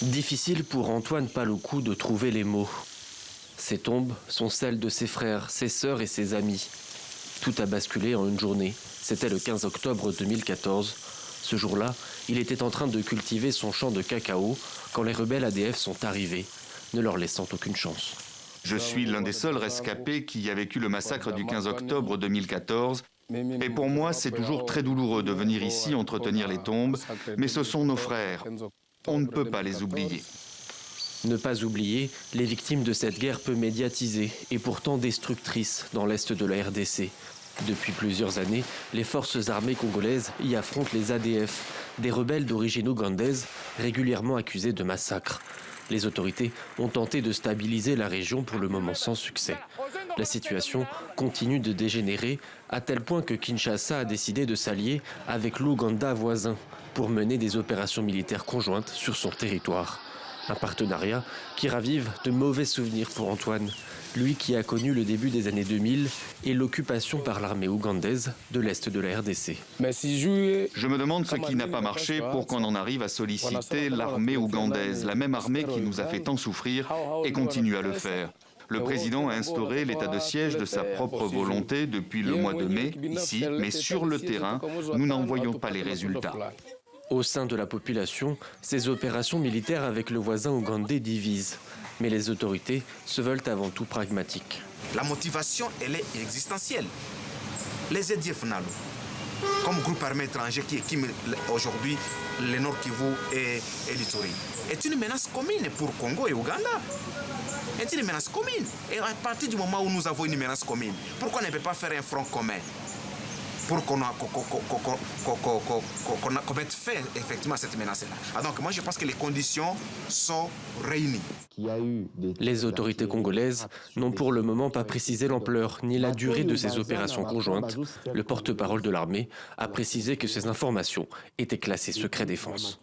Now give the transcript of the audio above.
Difficile pour Antoine Paloukou de trouver les mots. Ces tombes sont celles de ses frères, ses sœurs et ses amis. Tout a basculé en une journée. C'était le 15 octobre 2014. Ce jour-là, il était en train de cultiver son champ de cacao quand les rebelles ADF sont arrivés, ne leur laissant aucune chance. Je suis l'un des seuls rescapés qui a vécu le massacre du 15 octobre 2014. Et pour moi, c'est toujours très douloureux de venir ici entretenir les tombes, mais ce sont nos frères. On ne peut pas les oublier. Ne pas oublier les victimes de cette guerre peu médiatisée et pourtant destructrice dans l'est de la RDC. Depuis plusieurs années, les forces armées congolaises y affrontent les ADF, des rebelles d'origine ougandaise régulièrement accusés de massacres. Les autorités ont tenté de stabiliser la région pour le moment sans succès. La situation continue de dégénérer à tel point que Kinshasa a décidé de s'allier avec l'Ouganda voisin pour mener des opérations militaires conjointes sur son territoire. Un partenariat qui ravive de mauvais souvenirs pour Antoine, lui qui a connu le début des années 2000 et l'occupation par l'armée ougandaise de l'est de la RDC. Je me demande ce qui n'a pas marché pour qu'on en arrive à solliciter l'armée ougandaise, la même armée qui nous a fait tant souffrir et continue à le faire. Le président a instauré l'état de siège de sa propre volonté depuis le mois de mai, ici, mais sur le terrain, nous n'en voyons pas les résultats. Au sein de la population, ces opérations militaires avec le voisin ougandais divisent. Mais les autorités se veulent avant tout pragmatiques. La motivation, elle est existentielle. Les EDF Nalo, comme groupe armé étranger qui équipe aujourd'hui le Nord Kivu et l'Ituri, est une menace commune pour Congo et Ouganda. C'est une menace commune. Et à partir du moment où nous avons une menace commune, pourquoi on ne peut pas faire un front commun pour qu'on mette fin effectivement à cette menace-là. Donc moi je pense que les conditions sont réunies. Les autorités congolaises n'ont pour le moment pas précisé l'ampleur ni la durée de ces opérations conjointes. Le porte-parole de l'armée a précisé que ces informations étaient classées secret défense.